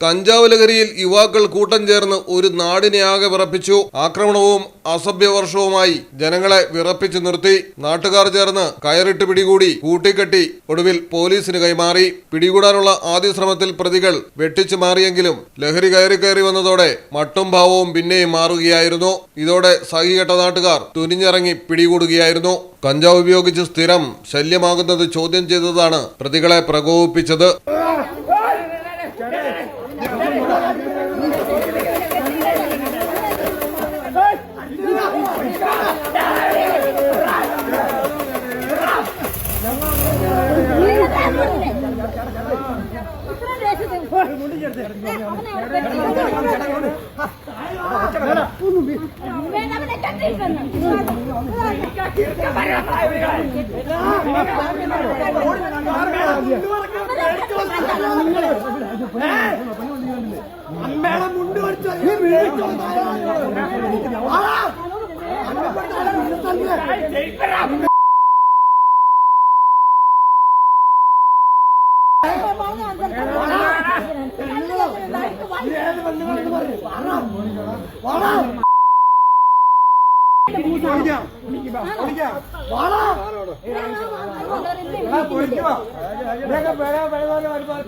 കഞ്ചാവ് ലഹരിയിൽ യുവാക്കൾ കൂട്ടം ചേർന്ന് ഒരു നാടിനെ ആകെ വിറപ്പിച്ചു. ആക്രമണവും അസഭ്യവർഷവുമായി ജനങ്ങളെ വിറപ്പിച്ചു നിർത്തി. നാട്ടുകാർ ചേർന്ന് കയറിട്ട് പിടികൂടി, കൂട്ടിക്കെട്ടി ഒടുവിൽ പോലീസിന് കൈമാറി. പിടികൂടാനുള്ള ആദ്യ ശ്രമത്തിൽ പ്രതികൾ വെട്ടിച്ചു മാറിയെങ്കിലും ലഹരി കയറി വന്നതോടെ മട്ടും ഭാവവും പിന്നെയും മാറുകയായിരുന്നു. ഇതോടെ സഹികെട്ട നാട്ടുകാർ തുനിഞ്ഞിറങ്ങി പിടികൂടുകയായിരുന്നു. കഞ്ചാവ് ഉപയോഗിച്ച് സ്ഥിരം ശല്യമാകുന്നത് ചോദ്യം ചെയ്തതാണ് പ്രതികളെ പ്രകോപിപ്പിച്ചത്.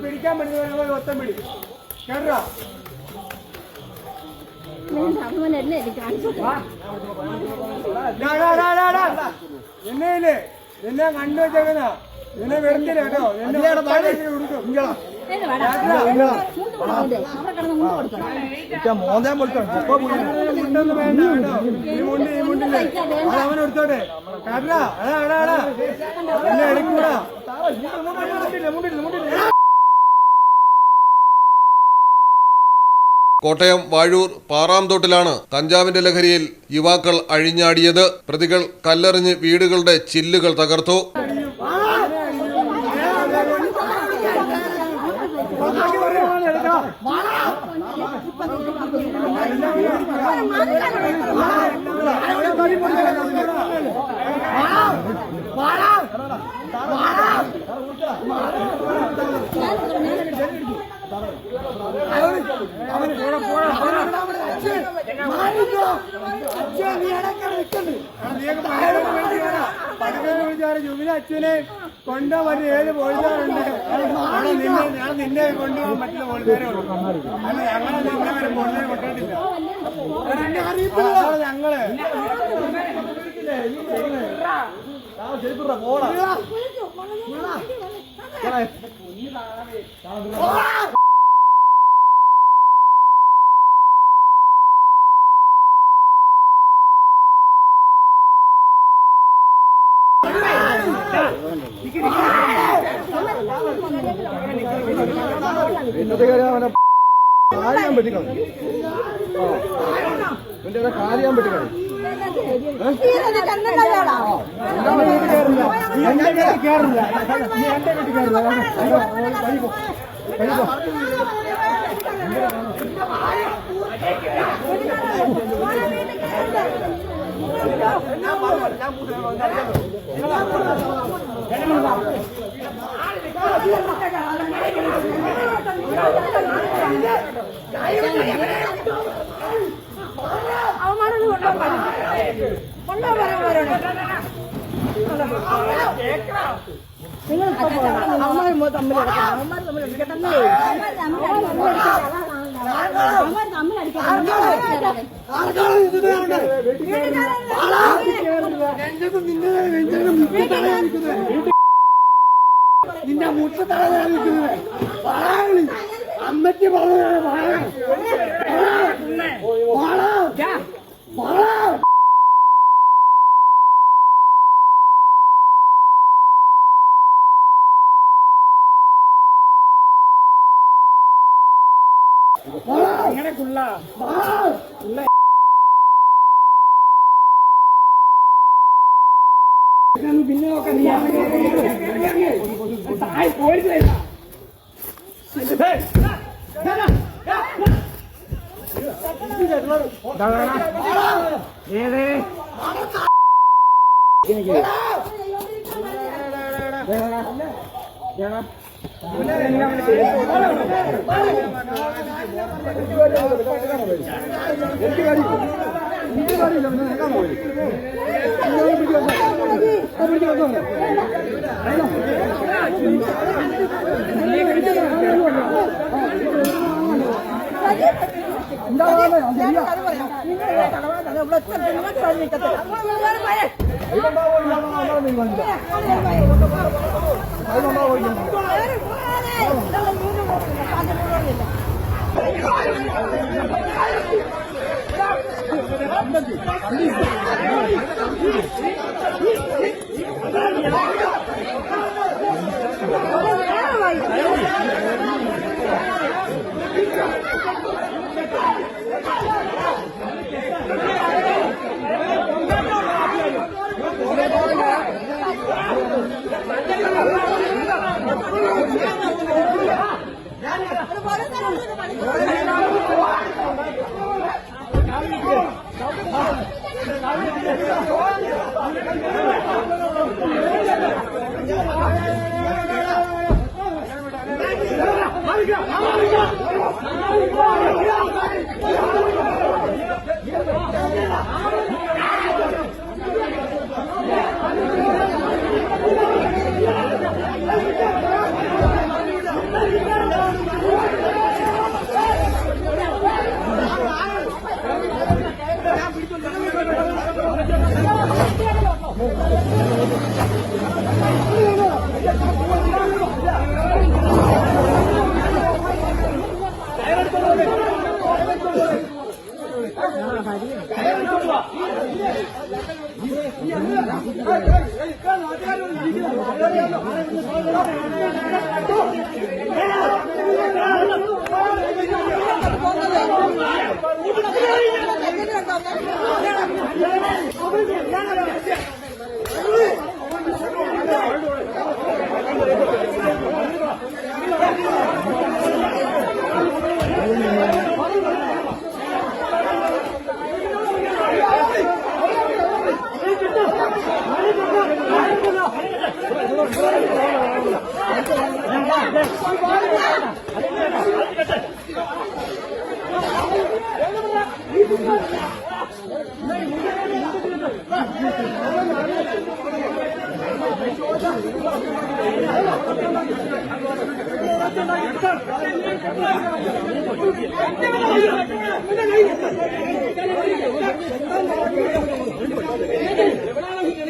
പിടിക്കാൻ പറ്റുന്ന ഒത്തം പിടി കേട്ടോ. എന്നെ കണ്ടു വെച്ചേക്കുന്ന നിന്നെ വെറുതെ കേട്ടോ. മോന്താൻ മുണ്ടൊന്നും വേണ്ട കേട്ടോ. ഈ മുണ്ടില്ലേ അവൻ എടുത്തോട്ടെ കേട്ടാ. എന്നെ എടുക്കൂടാ. കോട്ടയം വാഴൂർ പാറാംതോട്ടിലാണ് കഞ്ചാവിന്റെ ലഹരിയിൽ യുവാക്കൾ അഴിഞ്ഞാടിയത്. പ്രതികൾ കല്ലെറിഞ്ഞ് വീടുകളുടെ ചില്ലുകൾ തകർത്തു. അച്ഛനെ കൊണ്ടുപോകാൻ 7 പോലീസുകാരുണ്ട്. ഞാൻ നിന്നെ കൊണ്ടുപോകാൻ പറ്റുന്ന പോലീസുകാരുള്ളൂ. അല്ല ഞങ്ങളെ നിന്നെ വരെ പോലീസുകാരെ കൊണ്ടിട്ടില്ല. ഞങ്ങള് കാര്യം പറ്റിക്കളി കാര്യം പറ്റിക്കളി കേറില്ല. നിന്റെ മുട്ട തടയാനിരിക്കുന്നത് അമ്മയ്ക്ക് പിന്നെ നോക്കാം.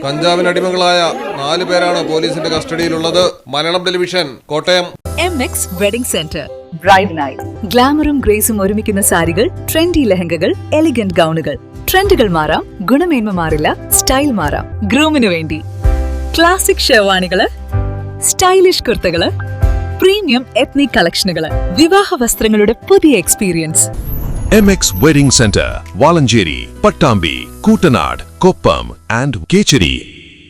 കഞ്ചാവിനടിമകളായ 4 പേരാണ് പോലീസിന്റെ കസ്റ്റഡിയിലുള്ളത്. Malayalam television, Kottayam. MX wedding centre, bride night, ഗ്ലാമറും ഗ്രേസും ഒരുമിക്കുന്ന സാരികൾ, ട്രെൻഡി ലെഹങ്കകൾ, എലിഗന്റ് ഗൗണുകൾ. ട്രെൻഡുകൾ മാറാം, ഗുണമേന്മ മാറില്ല, സ്റ്റൈൽ മാറാം. ഗ്രൂമിനു വേണ്ടി ക്ലാസിക് ഷെർവാണികള്, സ്റ്റൈലിഷ് കുർത്തകള്, പ്രീമിയം എത്നിക് കളക്ഷനുകള്, വിവാഹ വസ്ത്രങ്ങളുടെ പുതിയ experience. MX Wedding Center, Valancheri, Pattambi, Kootanad, Koppam and Kecheri.